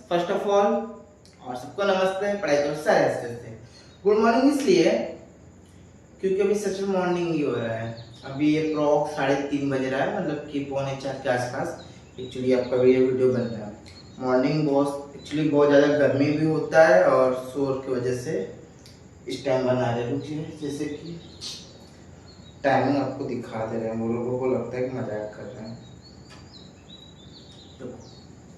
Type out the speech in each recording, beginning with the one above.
First of all और सबको नमस्ते। पढ़ाई करो सारे हंसते से। गुड मॉर्निंग इसलिए क्योंकि अभी सच में मॉर्निंग ही हो रहा है। अभी ये प्रॉक 3:30 बज रहा है, मतलब कि 3:45 के आसपास एक्चुअली आपका ये वीडियो बन रहा है। मॉर्निंग बहुत ज़्यादा गर्मी भी होता है और शोर की वजह से इस टाइम बना रहे। रुकिए, जैसे कि टाइमिंग आपको दिखा दे रहे हैं, वो लोगों को लगता है कि मजाक कर रहे हैं।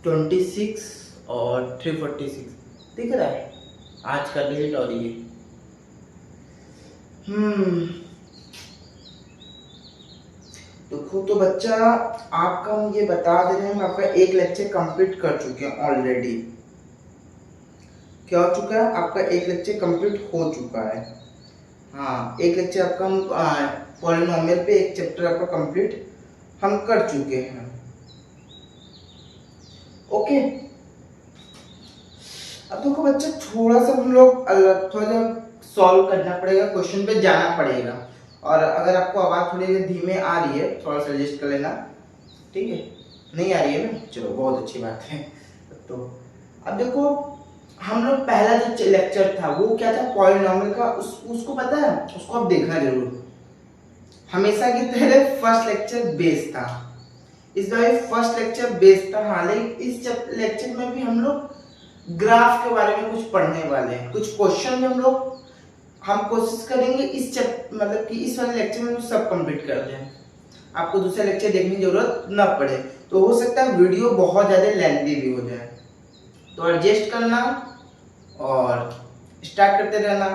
26 और 3:46 दिख रहा है आज का डेट। और ये देखो तो बच्चा, आपका हम ये बता दे रहे हैं, हम आपका एक लेक्चर कंप्लीट कर चुके हैं ऑलरेडी। क्या हो चुका है? आपका एक लेक्चर कंप्लीट हो चुका है। हाँ, एक लेक्चर आपका हम पॉलिनोमियल पे एक चैप्टर आपका कंप्लीट हम कर चुके हैं। ओके, अब देखो बच्चा, थोड़ा सा हम लोग थोड़ा सॉल्व करना पड़ेगा, क्वेश्चन पे जाना पड़ेगा। और अगर आपको आवाज़ थोड़ी धीमे आ रही है, थोड़ा सा एडजस्ट कर लेना, ठीक है? नहीं आ रही है ना? चलो, बहुत अच्छी बात है। तो अब देखो, हम लोग पहला जो लेक्चर था वो क्या था? पॉलिनोमियल का। उसको पता है? उसको आप देखना जरूर। हमेशा की तरह फर्स्ट लेक्चर बेस था, इस बार फर्स्ट लेक्चर बेस था। हाँ, लेकिन इस लेक्चर में भी हम लोग ग्राफ के बारे में कुछ पढ़ने वाले हैं। कुछ क्वेश्चन हम कोशिश करेंगे मतलब कि इस वाले लेक्चर में सब कंप्लीट कर दें, आपको दूसरा लेक्चर देखने की जरूरत न पड़े। तो हो सकता है वीडियो बहुत ज़्यादा लेंथी भी हो जाए, तो एडजस्ट करना और स्टार्ट करते रहना।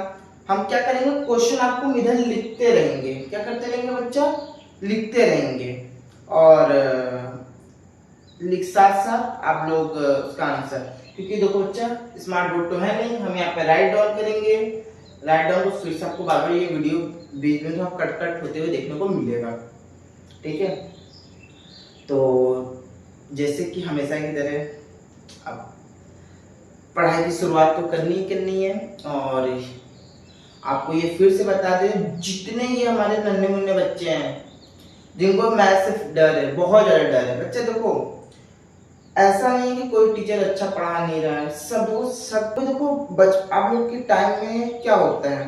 हम क्या करेंगे, क्वेश्चन आपको इधर लिखते रहेंगे। क्या करते रहेंगे बच्चा? लिखते रहेंगे। और साथ साथ आप लोग उसका आंसर, क्योंकि देखो बच्चा, स्मार्ट बोर्ड तो है नहीं, हम यहाँ पे राइट डाउन करेंगे। राइट डाउन को फिर से आपको बार बार ये वीडियो बीच में तो कट कट होते हुए देखने को मिलेगा, ठीक है? तो जैसे कि हमेशा की तरह अब पढ़ाई की शुरुआत तो करनी है। और आपको ये फिर से बता दें, जितने ये हमारे नन्हे मुन्ने बच्चे हैं जिनको मैथ से डर है, बहुत ज़्यादा डर है। बच्चे देखो, ऐसा नहीं है कि कोई टीचर अच्छा पढ़ा नहीं रहा है, सब देखो। आप लोग के टाइम में क्या होता है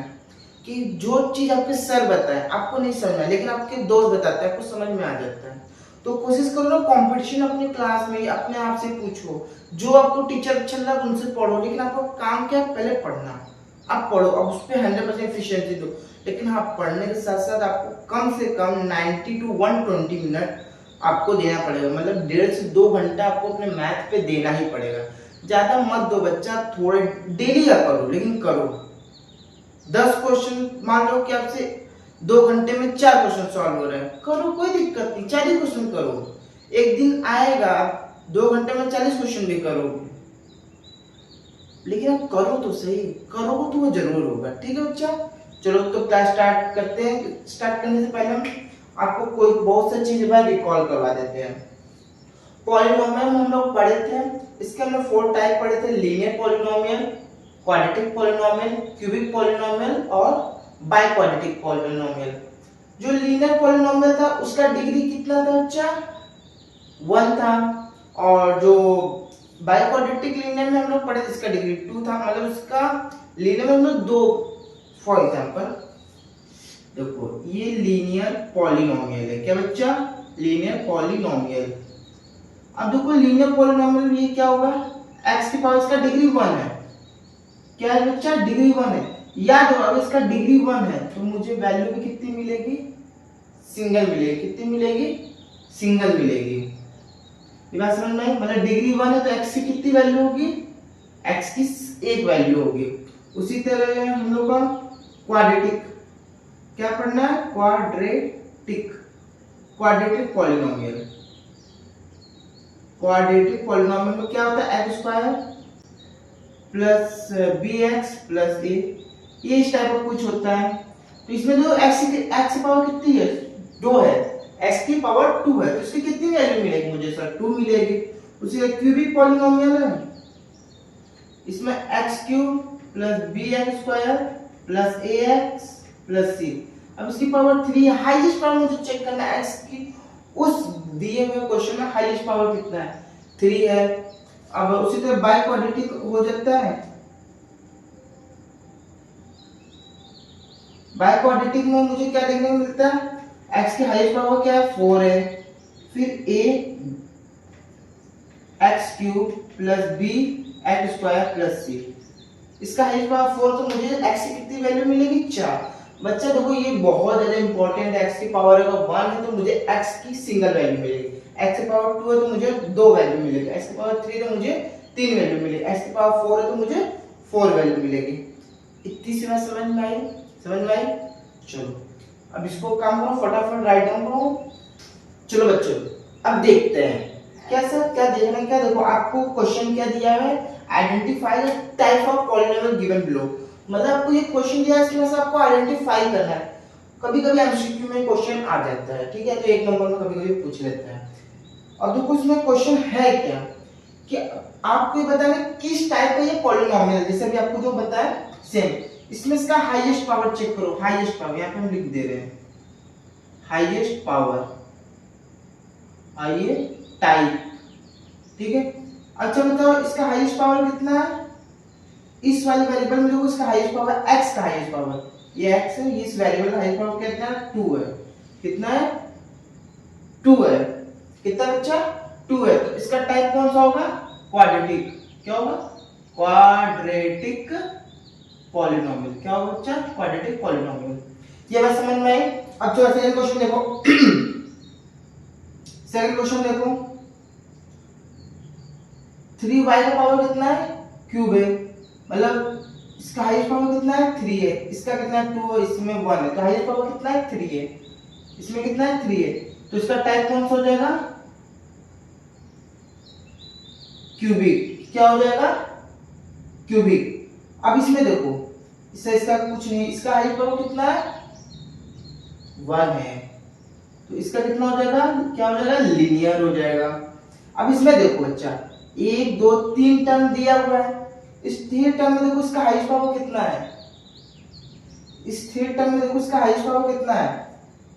कि जो चीज आपके सर बताए आपको नहीं समझ में, लेकिन आपके दोस्त बताते हैं आपको समझ में आ जाता है। तो कोशिश करो ना, कंपटीशन अपने क्लास में अपने आप से पूछो, जो आपको टीचर अच्छा लगा उनसे पढ़ो। लेकिन आपका काम क्या है? पहले पढ़ना। आप पढ़ो, अब उस पर 100% एफिशिएंसी दो। लेकिन हाँ, पढ़ने के साथ साथ आपको कम से कम 90 to 120 मिनट आपको देना पड़ेगा, मतलब 1.5 से 2 घंटा आपको अपने मैथ पे देना ही पड़ेगा। ज्यादा मत दो बच्चा, थोड़े डेली का करो, लेकिन करो। 10 क्वेश्चन मान लो कि आपसे 2 घंटे में 4 क्वेश्चन सॉल्व हो रहे हैं, करो, कोई दिक्कत नहीं, 4 ही क्वेश्चन करो। एक दिन आएगा 2 घंटे में 40 क्वेश्चन भी करोगे, लेकिन आप करो तो सही, करोगे तो वो जरूर होगा, ठीक है बच्चा? चलो, तो क्लास स्टार्ट करते हैं। स्टार्ट करने से पहले हम आपको कोई बहुत सी चीजें बार रिकॉल करवा देते हैं। पॉलिनोमियल हम लोग पढ़े थे, इसके हमने 4 टाइप पढ़े थे: linear polynomial, quadratic polynomial, cubic polynomial और बाइक्वाड्रेटिक पॉलिनोमियल। जो लीनियर पॉलिनोमियल था उसका डिग्री कितना था बच्चा? 1 था। और जो बाइक्वाड्रेटिक लीनियर में हम लोग पढ़े थे, इसका डिग्री 2 था। मतलब इसका लीनियर में हम लोग 2, फॉर एग्जांपल देखो, ये लीनियर पॉलिनोमियल है। क्या बच्चा? Linear polynomial. अब देखो, लीनियर पॉलिनोमियल ये क्या होगा? x की पावर इसका डिग्री 1 है। क्या है बच्चा? डिग्री 1 है। याद हो, अगर इसका डिग्री 1 है तो मुझे वैल्यू भी कितनी मिलेगी? सिंगल मिलेगी। कितनी मिलेगी? सिंगल मिलेगी। ये बात समझ में? मतलब डिग्री 1 है तो x की कितनी वैल्यू होगी? x की एक वैल्यू होगी। उसी तरह हम लोग का क्वाड्रेटिक, क्या पढ़ना है? Quadratic polynomial. क्वाड्रेटिक पॉलिनोमियल में क्या होता है? x square plus bx plus a, ये इस टाइप का कुछ होता है। तो इसमें जो x की पावर कितनी है? 2 है। x की पावर 2 है तो इसकी कितनी वैल्यू मिलेगी मुझे? सर 2 मिलेगी। उसी का क्यूबिक पॉलिनोमियल है, इसमें x cube plus bx square plus ax plus c। अब इसकी पावर 3 है। हाईएस्ट पावर मुझे चेक करना है x की, उस दिए हुए क्वेश्चन में हाईएस्ट पावर कितना है? 3 है। अब उसी तरह बाई क्वाड्रेटिक हो जाता है। बाई क्वाड्रेटिक में मुझे क्या देखने को मिलता है, x की हाईएस्ट पावर क्या है 4 है, फिर a x cube plus b x square plus c, इसका हाईएस्ट पावर 4, तो मुझे x की कितनी वैल्यू मिलेगी 4। बच्चा देखो ये बहुत ज्यादा इंपॉर्टेंट है, x की पावर अगर 1 है तो मुझे x की सिंगल वैल्यू मिलेगी, x की पावर 2 है तो मुझे 2 वैल्यू मिलेगी, x की पावर 3 तो मुझे 3 वैल्यू मिलेगी, x की पावर 4 है तो मुझे 4 वैल्यू मिलेगी। इतनी सी बात समझ में आई? समझ में आई? चलो अब इसको काम करो, फटाफट राइट डाउन करो। चलो बच्चों अब देखते हैं कैसा, क्या देखना है, क्या देखो आपको क्वेश्चन क्या दिया है, identify the type of polynomial given below, मतलब आपको ये क्वेश्चन दिया है, इसमें से आपको आइडेंटिफाई करना है। कभी कभी एमसीक्यू में क्वेश्चन आ जाता है, ठीक है, तो एक नंबर में कभी कभी पूछ लेता है। अब देखो इसमें क्वेश्चन है क्या कि आपको ये बताना किस टाइप का ये पॉलिनोमियल, जैसे अभी आपको जो बताया सेम, इसमें इसका हाईएस्ट पावर चेक करो, हाईएस्ट पावर यहाँ पे हम लिख दे रहे हैं हाईएस्ट पावर, आइए टाइप, ठीक है। अच्छा बताओ इसका हाईएस्ट पावर कितना है, इस वाले वेरिएबल में देखो इसका हाईएस्ट पावर x का हाईएस्ट पावर, ये x है, ये इस वेरिएबल का हाईएस्ट पावर कितना है 2 है, कितना है 2 है, कितना बच्चा 2 है, तो इसका टाइप कौन सा होगा क्वाड्रेटिक, क्या होगा क्वाड्रेटिक पॉलिनोमियल, क्या होगा बच्चा क्वाड्रेटिक पॉलिनोमियल। ये बात समझ में आई? अब जो सेकंड क्वेश्चन देखो सेकंड क्वेश्चन देखो 3y का पावर कितना है क्यूब है, मतलब इसका हाईएस्ट पावर कितना है 3 है, इसका कितना है 2 है, इसमें 1 है, तो हाईएस्ट पावर कितना है 3 है, इसमें कितना है 3 है, तो इसका टाइप कौन सा हो जाएगा क्यूबिक, क्या हो जाएगा क्यूबिक। अब इसमें देखो इससे इसका कुछ नहीं, इसका हाईएस्ट पावर कितना है 1 है, तो इसका कितना हो जाएगा, क्या हो जाएगा लीनियर हो जाएगा। अब इसमें देखो बच्चा 1 2 3 टर्म दिया हुआ है, इस 3 टर्म में देखो इसका हाईएस्ट पावर कितना है, इस 3 टर्म में देखो इसका हाईएस्ट पावर कितना है,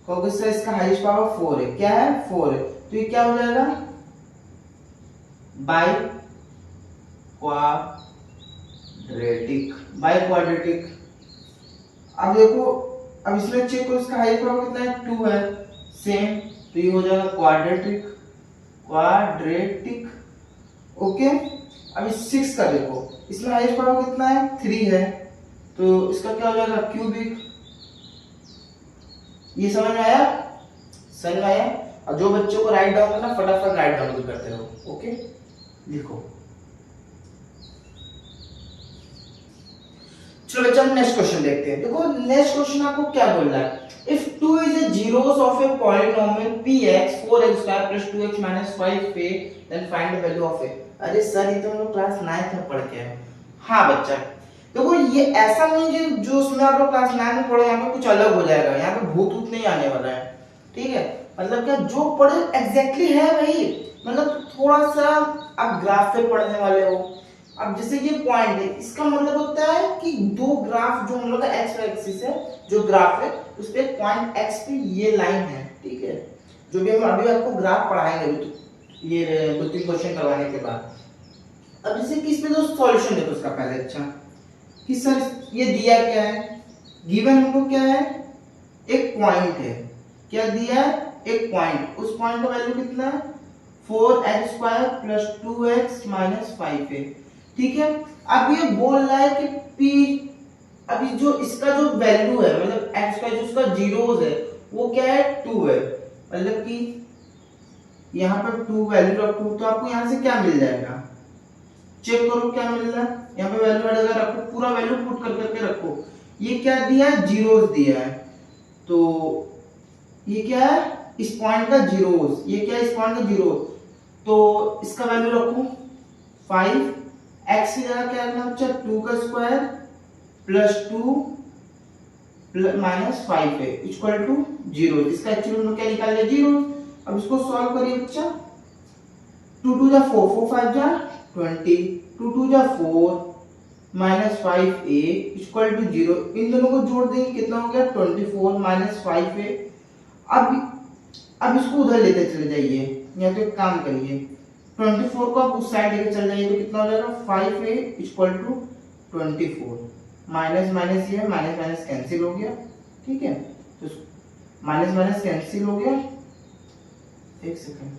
कहोगे सर इसका हाईएस्ट पावर 4 है, क्या है 4 है, तो ये क्या हो जाएगा बाई क्वाड्रेटिक, बाई क्वाड्रेटिक। अब देखो अब इसमें चेक करो इसका हाईएस्ट पावर कितना है 2 है, सेम, तो ये हो जाएगा क्वाड्रेटिक, क्वाड्रेटिक, ओके। अब इस 6 का देखो इसमें हाईएस्ट पावर कितना है 3 है, तो इसका क्या हो जाएगा क्यूबिक। ये समझ में आया? समझ में आया? और जो बच्चों को राइट डाउन करना फटाफट राइट डाउन भी करते रहो, ओके। लिखो। चलो बच्चा हम नेक्स्ट क्वेश्चन देखते हैं। देखो नेक्स्ट क्वेश्चन आपको क्या बोल रहा है, if 2 is a zeros of a polynomial px 4x square plus 2x minus 5a then find the value of a। अरे सर ये तो हम लोग क्लास 9 में पढ़ के आए। हाँ बच्चा देखो ये ऐसा नहीं है जो उसमें आप लोग क्लास 9 में पढ़े यहाँ पे कुछ अलग हो जाएगा, यहाँ पे भूत भूत नहीं आने वाला है, ठीक है। मतलब क्या जो पढ़े एग्जैक्टली है वही, मतलब थोड़ा सा आप ग्राफ पे पढ़ने वाले हो। अब जैसे ये पॉइंट है, इसका मतलब होता है कि दो ग्राफ जो हम लोग का एक्स एक्सिस है, जो ग्राफ है उस पे पॉइंट एक्स पे ये लाइन है, ठीक है। जो भी हम अभी आपको ग्राफ पढ़ाएंगे अभी तो ये 2-3 क्वेश्चन करवाने के बाद। अब जैसे कि इसमें जो सॉल्यूशन देखो उसका पहले, अच्छा कि सर ये दिया क्या है, गिवन हमको क्या है एक पॉइंट है, क्या दिया है एक पॉइंट, उस पॉइंट का वैल्यू कितना है 4x square plus 2x minus 5 है, ठीक है। अब ये बोल रहा है कि p अभी जो इसका जो वैल्यू है मतलब x का जो उसका जीरोस है वो क्या है 2 है, मतलब कि यहाँ पर 2 वैल्यू रखो तो आपको यहाँ से क्या मिल जाएगा, चेक करो क्या मिल रहा है, यहाँ पे वैल्यू वगैरह रखो, पूरा वैल्यू पुट कर करके रखो। ये क्या दिया है जीरोस दिया है, तो ये क्या है इस पॉइंट का जीरोस, ये क्या है इस पॉइंट का जीरोस, तो इसका वैल्यू रखो 5, x की जगह क्या रखना बच्चा 2 का स्क्वायर प्लस 2 माइनस 5 है इक्वल टू 0, इसका एक्चुअली हम लोग क्या निकाल लिया 0। अब इसको सॉल्व करिए बच्चा, 2 2 जा 4, 4 5 जा 20, 2 2 जा 4 माइनस 5a इक्वल टू 0, इन दोनों को जोड़ देंगे कितना हो गया 24 माइनस 5a। अब इसको उधर लेते चले जाइए, या तो एक काम करिए 24 को आप उस साइड लेके चल जाइए तो कितना हो जाएगा 5a equal to 24, minus minus ये है, माइनस माइनस कैंसिल हो गया, ठीक है, तो माइनस माइनस कैंसिल हो गया, एक सेकेंड,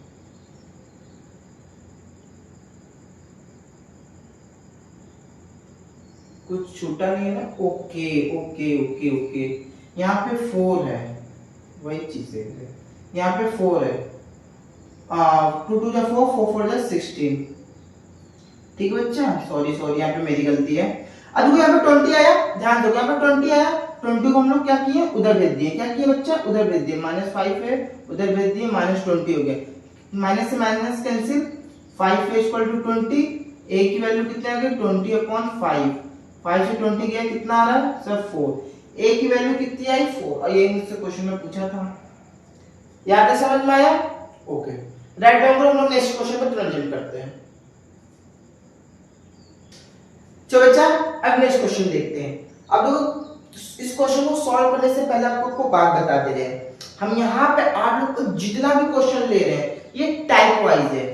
कुछ छूटा नहीं है ना, ओके ओके ओके ओके, यहाँ पे 4 है, वही चीज है, यहाँ पे 4 है, 2 2 जा 4, 4 4 जा 16, ठीक है बच्चा, सॉरी सॉरी यहाँ पे मेरी गलती है। अब देखो यहाँ पे 20 आया, ध्यान दो, यहाँ पे 20 आया, 20 को हम लोग क्या किए, उधर भेज दिए, क्या किए बच्चा, उधर भेज दिए, -5 है, उधर भेज दिए, -20 हो गया, माइनस से minus cancel, 5 equal to 20, a की वैल्यू कितने आ गई 20/5, 5 से 20 गया, कितना आ रहा है सर 4, a की वैल्यू कितनी आई 4, और ये मुझसे क्वेश्चन में पूछा था, याद है, समझ में आया, ओके, राइट डाउन करो, हम लोग नेक्स्ट क्वेश्चन पे तुरंत जंप करते हैं। चलो बच्चा अब नेक्स्ट क्वेश्चन देखते हैं। अब देखो इस क्वेश्चन को सॉल्व करने से पहले आपको बात बता दे रहे हैं, हम यहाँ पे आप लोग को जितना भी क्वेश्चन ले रहे हैं ये टाइप वाइज है,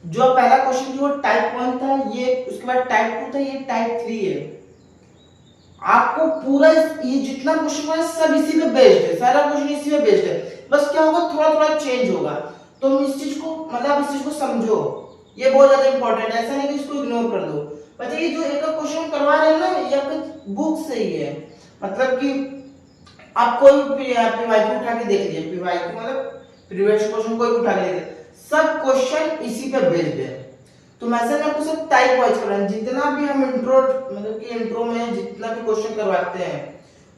जो पहला क्वेश्चन जो टाइप 1 था, ये उसके बाद टाइप 2 था, ये टाइप 3 है, आपको पूरा ये जितना क्वेश्चन है सब इसी पे बेस्ड है, सारा क्वेश्चन इसी पे बेस्ड है, बस क्या होगा थोड़ा थोड़ा चेंज होगा, तो इस चीज को मतलब इस चीज को समझो, ये बहुत ज्यादा इंपॉर्टेंट है, ऐसा नहीं कि इसको इग्नोर कर दो बच्चा, ये जो एक क्वेश्चन करवा रहे हैं ना ये आपके बुक से ही है, मतलब कि आप कोई भी पीवाईक्यू उठा के देख लीजिए, पीवाईक्यू मतलब प्रीवियस क्वेश्चन कोई भी उठा के देख, सब क्वेश्चन इसी पे बेस्ड है, तो मैं से आपको सब टाइप वाइज कर रहा हूं, जितना भी हम इंट्रो मतलब कि इंट्रो में जितना भी क्वेश्चन करवाते हैं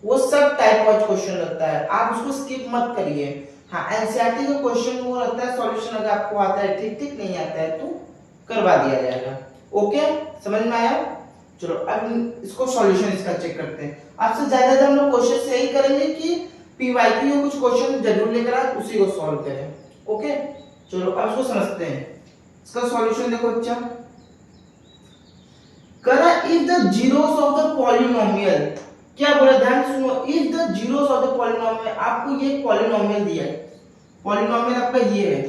वो सब टाइप वाइज क्वेश्चन रहता है, आप उसको स्किप मत करिए। हाँ, एनसीईआरटी का क्वेश्चन वो रहता है सॉल्यूशन, अगर आपको आता है ठीक ठीक, नहीं आता है तो करवा दिया जाएगा, ओके, समझ में आया। चलो अब इसको सॉल्यूशन इसका चेक करते हैं, आपसे ज्यादा हम लोग कोशिश यही करेंगे कि पीवाईक्यू में कुछ क्वेश्चन जरूर लेकर आए, उसी को सॉल्व करें, ओके। चलो अब इसको समझते हैं, इसका सॉल्यूशन देखो बच्चा, करा if the zeros of the polynomial, क्या बोला ध्यान से सुनो, if the zeros of the polynomial, आपको ये पॉलिनोमियल दिया है, पॉलिनोमियल आपका ये है,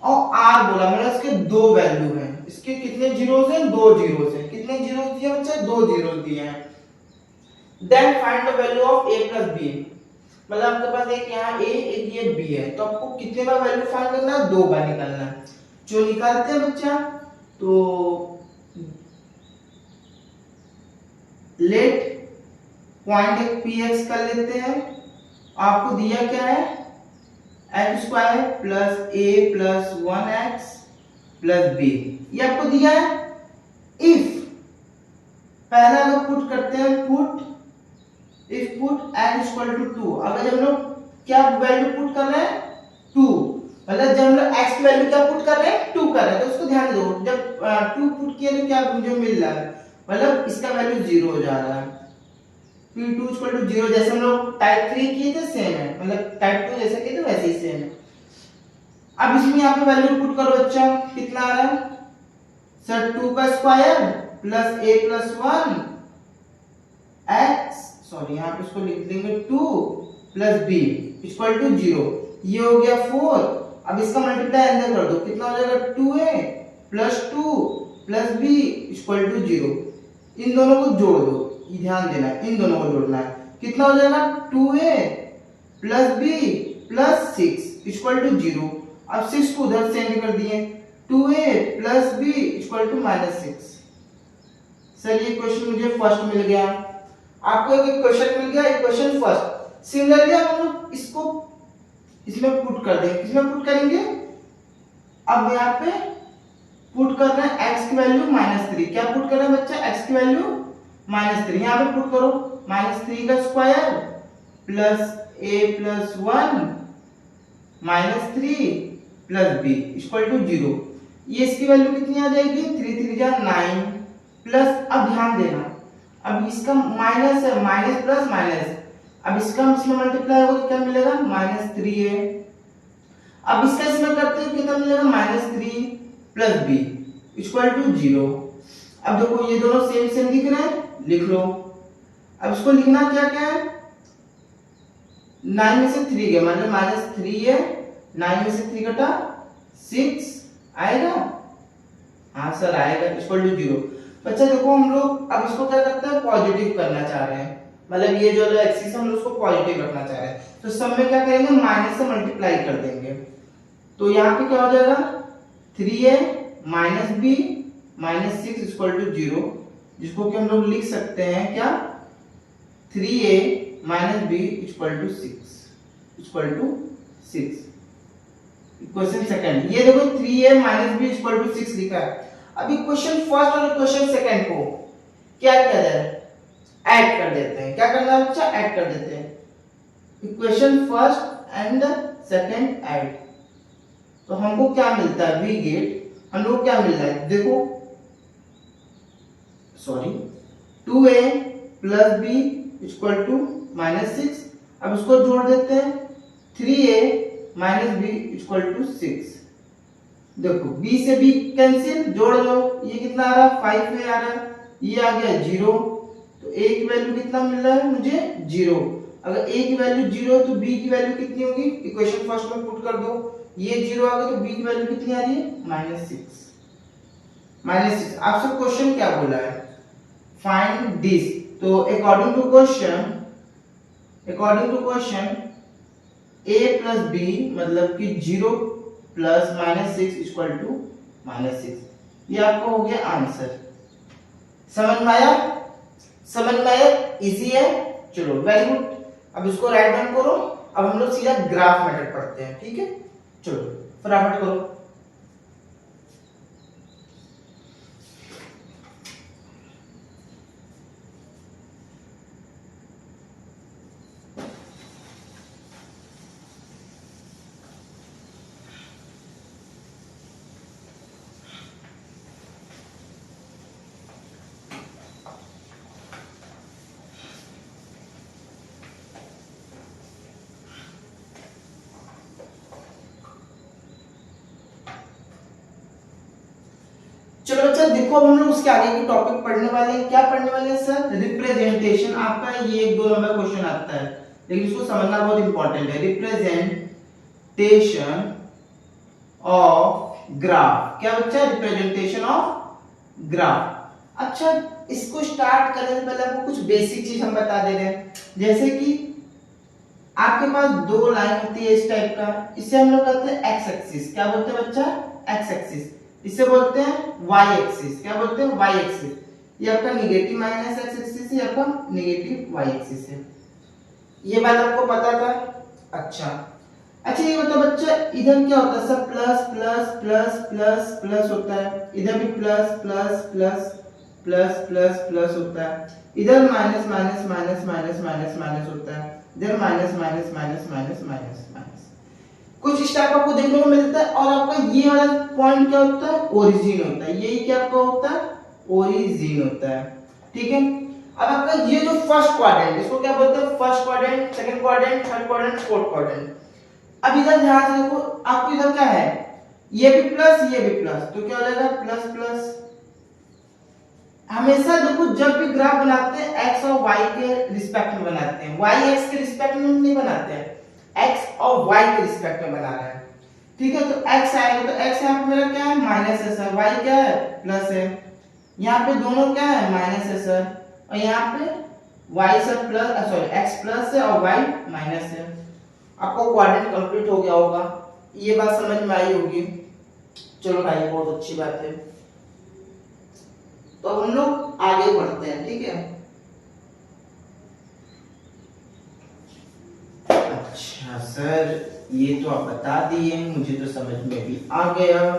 और आर बोला मतलब इसके दो वैल्यू हैं, इसके कितने जीरोस हैं, दो जीरोस हैं, कितने जीरोस दिए बच्चा, दो जीरोस दिए हैं, then find the value of a plus b, मतलब आपके पास एक यहाँ a एक ये b है, तो आपको कितने बार वैल्यू फाइंड करना है, दो बार निकालना है, जो निकालते हैं बच्चा, तो लेट पॉइंट एक px कर लेते हैं, आपको दिया क्या है x square plus a plus 1x plus b, ये आपको दिया है, इफ पहला अगर पुट करते हैं, put if put n equal to 2, अगर जब हम लोग क्या वैल्यू पुट कर रहे हैं 2, मतलब जब हम लोग x की वैल्यू क्या पुट कर रहे हैं 2 कर रहे हैं, तो उसको ध्यान दो, जब 2 पुट किए तो क्या मुझे मिल रहा है, मतलब इसका वैल्यू 0 हो जा रहा है, p2 इक्वल टू 0, जैसे हम लोग टाइप 3 किए थे सेम है, मतलब टाइप 2 जैसे किए थे वैसे ही सेम है। अब इसमें यहाँ पे वैल्यू पुट करो बच्चा, कितना आ रहा है सर, 2 का square plus a plus 1 x, sorry यहाँ पे इसको लिख देंगे 2 प्लस b इक्वल टू 0, ये हो गया 4, अब इसका मल्टीप्लाई अंदर कर दो, कितना हो जाएगा 2a plus 2 plus b equal to 0, इन दोनों को जोड़ दो, ये ध्यान देना है, इन दोनों को जोड़ना है, कितना हो जाएगा 2a plus b plus 6 equal to 0, अब 6 को उधर सेंड कर दिए, 2a plus b equal to -6, sir ये क्वेश्चन मुझे फर्स्ट मिल गया, आपको एक क्वेश्चन मिल गया, एक क्वेश्चन फर्स्ट, सिमिलरली हम लोग इसको इसमें पुट कर देंगे, इसमें पुट करेंगे, अब यहाँ पे पुट कर रहे हैं x की वैल्यू -3, क्या पुट कर रहे हैं बच्चा, x की वैल्यू -3, यहाँ पे पुट करो, -3 का square plus a plus 1 -3 plus b equal to 0, ये इसकी वैल्यू कितनी आ जाएगी, 3 3 जा 9 प्लस, अब ध्यान देना, अब इसका माइनस है, माइनस प्लस माइनस, अब इसका इसमें मल्टीप्लाई होगा क्या मिलेगा -3a, अब इसका इसमें करते हैं कितना मिलेगा -3 प्लस b इक्वल टू 0, अब देखो ये दोनों सेम सेम दिख रहे हैं, लिख लो, अब इसको लिखना क्या क्या है, 9 में से 3 गया मतलब -3 है, 9 में से 3 घटा 6 आएगा, हाँ सर आएगा, इक्वल टू 0। बच्चा देखो हम लोग अब इसको क्या करते हैं, पॉजिटिव करना चाह रहे हैं, मतलब ये जो एक्सिस हम लोग उसको पॉजिटिव रखना चाह रहे हैं, तो सब में क्या करेंगे, माइनस से मल्टीप्लाई कर देंगे। तो यहाँ पे क्या हो जाएगा, 3a minus b minus 6 equal to 0, जिसको कि हम लोग लिख सकते हैं क्या, 3a minus b equal to 6। Question second, ये देखो 3a minus b equal to 6 लिखा है। अभी क्वेश्चन फर्स्ट और क्वेश्चन सेकंड को क्या किया जाए, ऐड कर देते हैं। क्या करना है बच्चा, ऐड कर देते हैं। Equation first and second add, तो हमको क्या मिलता है, वी गेट, हम लोग क्या मिल रहा है देखो, sorry 2a plus b equal to minus 6। अब इसको जोड़ देते हैं, 3a minus b equal to 6। देखो b से b कैंसिल, जोड़ लो, ये कितना आ रहा है, 5 में आ रहा है, ये आ गया 0, तो a की वैल्यू कितना मिल रहा है मुझे, 0। अगर a की वैल्यू 0 है तो b की वैल्यू कितनी होगी, इक्वेशन फर्स्ट में पुट कर दो, ये 0 आ गया तो b की वैल्यू कितनी आ रही है, -6। आपसे क्वेश्चन क्या बोला है, फाइंड दिस। तो according to question a plus b मतलब कि 0 प्लस -6 इक्वल टू -6, ये आपको हो गया आंसर। समझ में आया, इजी है, चलो वेरी गुड। अब इसको राइट डाउन करो। अब हम लोग सीधा ग्राफ मेथड पढ़ते हैं, ठीक है, चलो फटाफट करो। चलो बच्चा देखो, अब हम लोग उसके आगे की टॉपिक पढ़ने वाले हैं। क्या पढ़ने वाले हैं सर, रिप्रेजेंटेशन। आपका ये 1-2 नंबर क्वेश्चन आता है, लेकिन इसको समझना बहुत इंपॉर्टेंट है। Representation of graph. क्या बच्चा, रिप्रेजेंटेशन ऑफ ग्राफ। अच्छा, इसको स्टार्ट करने से पहले आपको कुछ बेसिक चीज हम बता दे रहे हैं, जैसे कि आपके पास 2 लाइन होती है इस टाइप का, इसे हम लोग कहते हैं एक्स एक्सिस। क्या बोलते हैं बच्चा, एक्स एक्सिस। इसे बोलते हैं वाई एक्सिस। क्या बोलते हैं, वाई एक्सिस। ये आपका निगेटिव माइनस एक्स एक्सिस है, आपका निगेटिव वाई एक्सिस है। ये बात आपको पता था। अच्छा ये बताओ बच्चा, इधर क्या होता है सब, plus plus plus plus plus होता है, इधर भी plus plus plus plus plus plus होता है, इधर minus minus minus minus minus minus होता है, इधर minus minus minus minus minus minus, कुछ इस टाइप आपको देखने को मिलता है। और आपका ये वाला पॉइंट क्या होता है, ओरिजिन होता है। यही क्या आपका होता है, ओरिजिन होता है, ठीक है। अब आपका ये जो फर्स्ट क्वाड्रेंट, इसको क्या बोलते हैं, first quadrant, second quadrant, third quadrant, fourth quadrant. अब इधर ध्यान से देखो, आपको इधर क्या है, ये भी प्लस ये भी प्लस, तो क्या हो जाएगा, प्लस प्लस। हमेशा देखो जब भी ग्राफ बनाते हैं एक्स और वाई के रिस्पेक्ट में बनाते हैं, वाई एक्स के रिस्पेक्ट में नहीं बनाते हैं, एक्स और वाई के रिस्पेक्ट में बना रहे हैं, ठीक है। तो एक्स आएगा तो एक्स यहाँ पे मेरा क्या है, माइनस है सर, वाई क्या है, प्लस है। यहाँ पे दोनों क्या है, माइनस है सर, और यहाँ पे y sir plus, sorry x plus है और वाई माइनस है। आपको क्वाड्रेंट कंप्लीट हो गया होगा, ये बात समझ में आई होगी। चलो भाई बहुत अच्छी बात है, तो हम लोग आगे बढ़ते हैं, ठीक है। अच्छा सर, ये तो आप बता दिए, मुझे तो समझ में भी आ गया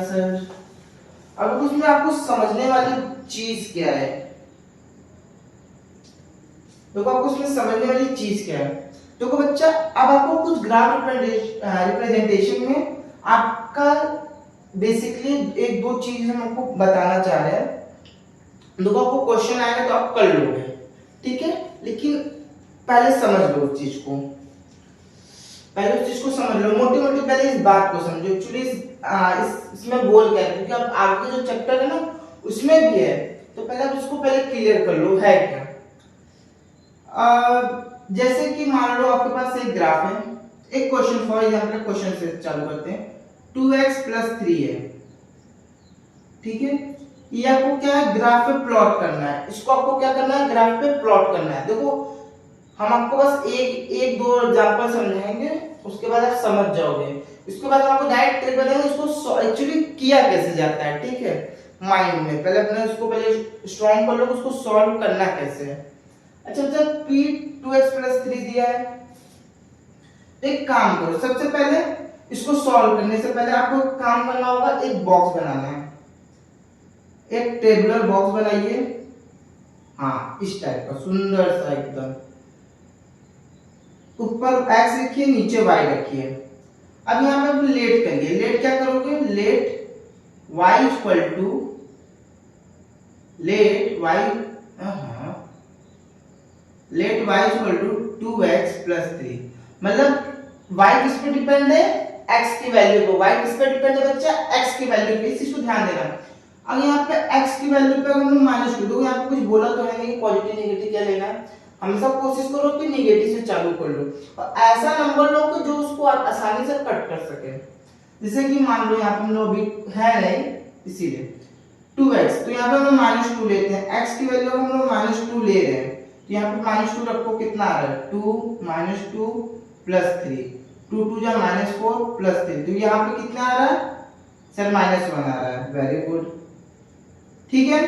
सर। अब उसमें आपको समझने वाली चीज क्या है, देखो आपको उसमें समझने वाली चीज क्या है। देखो बच्चा, अब आपको कुछ ग्राफ रिप्रेजेंटेशन में आपका बेसिकली 1-2 चीज हम आपको बताना चाह रहे हैं। देखो आपको क्वेश्चन आएगा तो आप कर लोगे, ठीक है, लेकिन पहले समझ लो उस चीज को, समझ लो मोटी मोटी, पहले इस बात को समझो। एक्चुअली इसमें बोल क्या है, क्योंकि अब आगे जो चैप्टर है ना उसमें भी है, तो पहले आप उसको पहले क्लियर कर लो है क्या। जैसे कि मान लो आपके पास एक ग्राफ है, एक क्वेश्चन फॉर एग्जांपल क्वेश्चन से चालू करते हैं, 2x + 3 है, ठीक है। ये आपको क्या है, ग्राफ पे प्लॉट करना है, इसको आपको क्या करना है, ग्राफ पे प्लॉट करना है। देखो हम आपको बस एक दो एग्जांपल समझाएंगे, उसके बाद आप समझ जाओगे। इसके बाद हम आपको डायरेक्ट ट्रिक बताएंगे इसको एक्चुअली किया कैसे जाता है, ठीक है। माइंड में पहले अपने उसको पहले स्ट्रॉन्ग कर लो, उसको सॉल्व करना कैसे है। अच्छा जब p 2x+3 दिया है, एक काम करो, सबसे पहले इसको सॉल्व करने से पहले आपको काम करना होगा, एक बॉक्स बनाना है, एक टेबुलर बॉक्स बनाइए। हाँ इस टाइप का सुंदर सा एकदम, ऊपर x रखिए, नीचे y रखिए। अब यहाँ पे लेट करिए, लेट क्या करोगे, let y equal to let y equal to 2x+3। मतलब y किस पे डिपेंड है, x की वैल्यू पे। y किस पे डिपेंड है बच्चा, x की वैल्यू पे, इस चीज को ध्यान देना। अब यहाँ पे x की वैल्यू पे हमने माइनस टू, यहाँ पे कुछ बोला तो है नहीं पॉजिटिव नेगेटिव क्या लेना है, हमेशा कोशिश करो कि नेगेटिव से चालू कर लो और ऐसा नंबर लो कि जो उसको आसानी से कट कर सके। जैसे कि मान लो यहाँ पे हम लोग अभी है नहीं, इसीलिए 2x, तो यहाँ पे हम -2 लेते हैं, x की वैल्यू हम लोग -2 ले रहे हैं, तो यहाँ पे -2 रखो, कितना आ रहा है 2 -2 + 3, 2 2 जा -4 + 3, तो यहाँ पे कितना आ रहा है सर, -1 आ रहा है। वेरी गुड, ठीक है।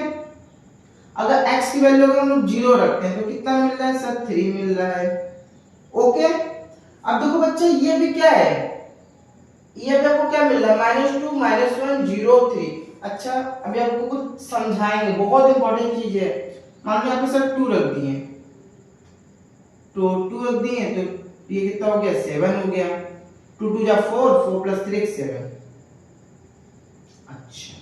अगर x की वैल्यू अगर हम लोग 0 रखते हैं तो कितना मिल रहा है सर, 3 मिल रहा है। ओके, अब देखो बच्चे ये भी क्या है, ये भी आपको क्या मिल रहा है, -2 -1 0 3। अच्छा अभी आपको कुछ समझाएंगे, बहुत इंपॉर्टेंट चीज है। मान लो यहाँ पे सर 2 रख दिए, तो 2 रख दिए तो ये कितना हो गया, 7 हो गया, 2 2 जा 4, 4 + 3 7। अच्छा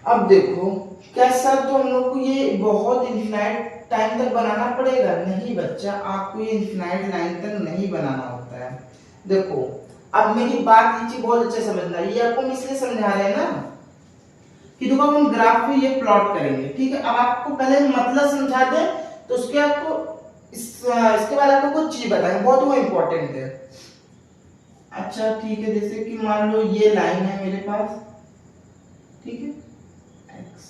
अब देखो क्या सर, तो हम लोग को ये बहुत इनफिनाइट टाइम तक बनाना पड़ेगा? नहीं बच्चा, आपको ये इनफिनाइट लाइन तक नहीं बनाना होता है। देखो अब मेरी बात ये चीज बहुत अच्छे समझना, ये आपको हम इसलिए समझा रहे हैं ना कि देखो हम ग्राफ पे ये प्लॉट करेंगे, ठीक है। अब आपको पहले मतलब समझा दें तो उसके आपको इसके बाद आपको कुछ चीज बताएंगे, बहुत वो इंपॉर्टेंट है। अच्छा ठीक है, जैसे कि मान लो ये लाइन है मेरे पास, ठीक है, x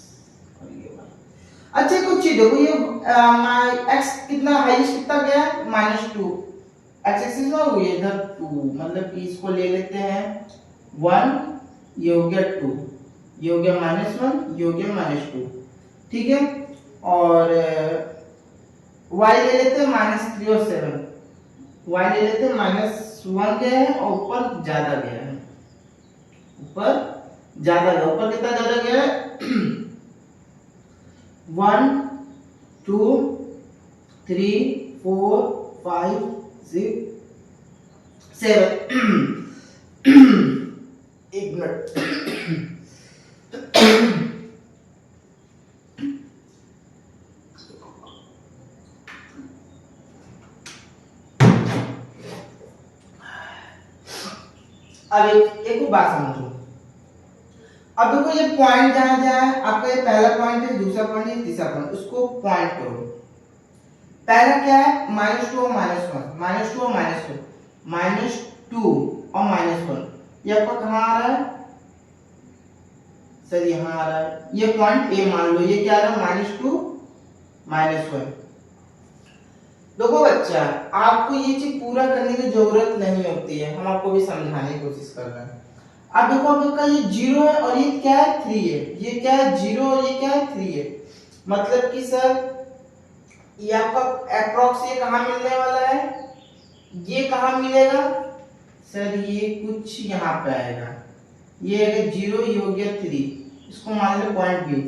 और ये y। अच्छा कुछ चीज देखो, ये x कितना हाईएस्ट कितना गया, -2, x एक्सिस में हुई इधर 2, मतलब कि इसको ले लेते हैं 1, ये हो गया 2, ये हो गया -1, ये हो गया -2, ठीक है। और y ले लेते हैं -3 और 7, y ले लेते हैं -1 गया है और ऊपर ज्यादा गया है, ऊपर ज्यादा गया, ऊपर कितना ज्यादा गया है 1 2 3 4 5 6 7 एक मिनट अब एक बात समझो। अब देखो ये पॉइंट जहां जाए, आपका ये पहला पॉइंट है, दूसरा पॉइंट है, तीसरा पॉइंट, उसको पॉइंट करो। पहला क्या है, -2 और -1, -2 और -1, -2 और -1, ये आपका कहां आ रहा है सर, यहां आ रहा है। ये पॉइंट ए मान लो, ये क्या आ रहा है -2 -1। देखो बच्चा, आपको ये चीज पूरा करने की जरूरत नहीं होती है, हम आपको भी समझाने की कोशिश कर रहे हैं। अब देखो आपका ये 0 है और ये क्या है 3 है, ये क्या है 0 और ये क्या है 3 है, मतलब कि सर ये आपका अप्रॉक्स ये कहां मिलने वाला है, ये कहां मिलेगा सर, ये कुछ यहां पे आएगा, ये अगर 0 ये हो गया 3, इसको मान लो पॉइंट बी।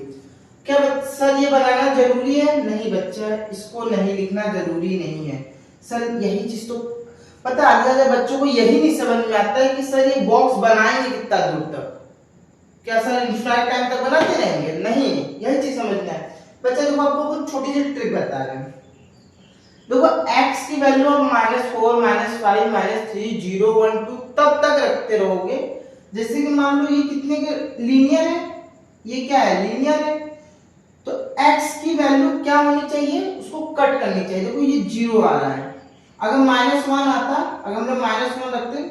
क्या सर ये बनाना जरूरी है? नहीं बच्चा, इसको नहीं लिखना जरूरी नहीं है सर। यही चीज तो पता है, बच्चों को यही नहीं समझ में आता है कि सर ये बॉक्स बनाएंगे कितना दूर तक, क्या सर इनफाइनाइट टाइम तक बनाते रहेंगे? नहीं, यही चीज समझना है बच्चा। देखो आपको कुछ छोटी सी ट्रिक बता रहे हैं। देखो x की वैल्यू आप -4 -5 -3 0 1 2 तब तक रखते रहोगे, जैसे कि मान लो ये कितने के लीनियर है, ये क्या है लीनियर है, तो x की वैल्यू क्या होनी चाहिए, उसको कट करनी चाहिए। देखो ये 0 आ रहा है, अगर -1 आता, अगर हम लोग -1 रखते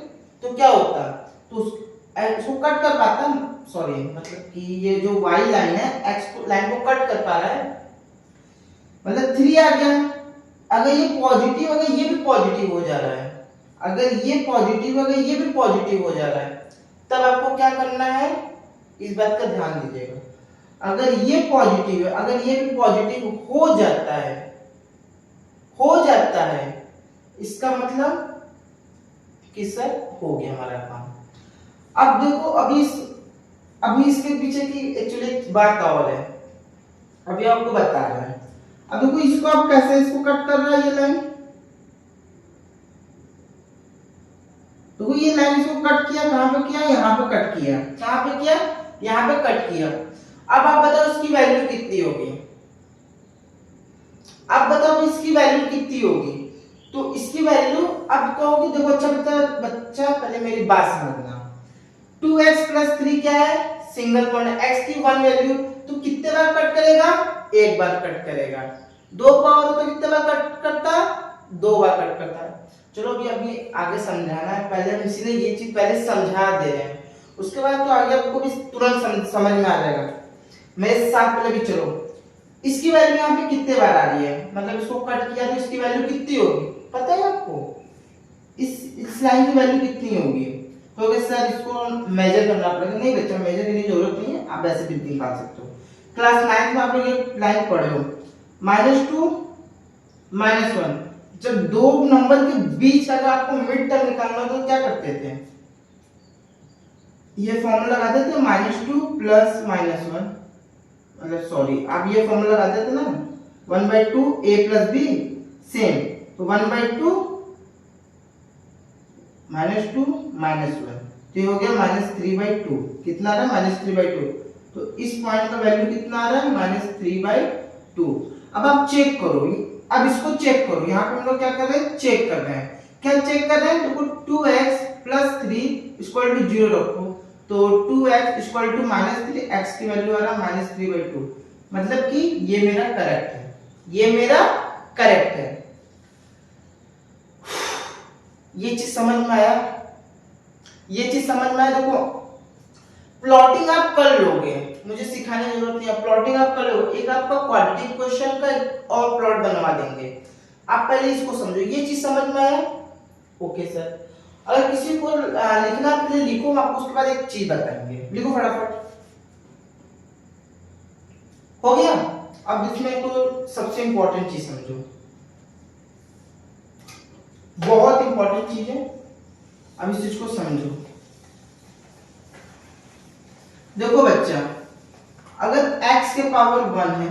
तो क्या होता, तो इसको कट कर पाता, सॉरी मतलब कि ये जो y लाइन है x को लाइन को कट कर पा रहा है, मतलब 3 आ गया। अगर ये पॉजिटिव, अगर ये भी पॉजिटिव हो जा रहा है, अगर ये पॉजिटिव, अगर ये भी पॉजिटिव हो जा रहा है, तब आपको क्या करना है, इस बात का ध्यान दीजिएगा। अगर ये पॉजिटिव है, अगर ये भी पॉजिटिव हो जाता है, इसका मतलब कि सर हो गया हमारा काम। अब देखो, अभी इसके पीछे की एक्चुअली बात और है, अभी आपको बता रहा है। अब देखो इसको आप कैसे इसको कट कर रहा है, ये लाइन, तो ये लाइन इसको कट किया, कहां पे किया, यहां पे कट किया, कहां पे किया, यहां पे कट किया। अब आप बताओ इसकी वैल्यू कितनी होगी, अब बताओ इसकी वैल्यू कितनी होगी। तो इसकी वैल्यू अब क्या होगी, देखो बच्चा पहले मेरी बात समझना। 2x + 3 क्या है, सिंगल पॉइंट, x की 1 वैल्यू, तो कितने बार कट करेगा, एक बार कट करेगा। 2 पावर हो तो कितने बार कट करता, 2 बार कट करता है। चलो अभी आगे समझाना है, पहले हम इसलिए ये चीज पहले समझा दे रहे हैं, उसके बाद तो आगे आपको भी तुरंत समझ में आ जाएगा। मेरे साथ पहले भी चलो, इसकी वैल्यू यहाँ पे कितने बार आ रही है, मतलब इसको कट किया तो इसकी वैल्यू कितनी होगी, पता है आपको, इस लाइन की वैल्यू कितनी होगी। तो सर इसको मेजर करना पड़ेगा, नहीं बच्चा मेजर करने की जरूरत नहीं है, आप ऐसे भी निकाल सकते हो। क्लास 9 में आप लोग ये लाइन पढ़े हो, -2 -1, जब दो नंबर के बीच अगर आपको मिड टर्म निकालना हो तो क्या करते थे, ये फॉर्मूला लगाते थे, -2 + -1, मतलब सॉरी आप ये फॉर्मूला लगाते थे ना, 1/2 a + b सेम, तो 1/2 -2 -1, तो ये हो गया -3/2, कितना आ रहा है, -3/2। तो इस पॉइंट का वैल्यू कितना आ रहा है, -3/2। अब आप चेक करो, अब इसको चेक करो, यहाँ पे हम लोग क्या कर रहे हैं, चेक कर रहे हैं, क्या चेक कर रहे हैं, देखो 2x + 3 = 0 रखो, तो 2x = -3, x की वैल्यू आ रहा है -3/2, मतलब कि ये मेरा करेक्ट है, ये मेरा करेक्ट है। ये चीज समझ में आया, ये चीज समझ में आया। देखो प्लॉटिंग आप कर लोगे, मुझे सिखाने की जरूरत नहीं है, प्लॉटिंग आप कर लोगे, एक आपका क्वाड्रेटिक क्वेश्चन का और प्लॉट बनवा देंगे। आप पहले इसको समझो, ये चीज समझ में आया, ओके सर। अगर किसी को लिखना पहले लिखो, आपको उसके बाद एक चीज बताएंगे, लिखो फटाफट, हो गया। अब इसमें तो सबसे इंपॉर्टेंट चीज समझो, बहुत इंपॉर्टेंट चीज है, अब इस चीज को समझो। देखो बच्चा, अगर x के पावर 1 है,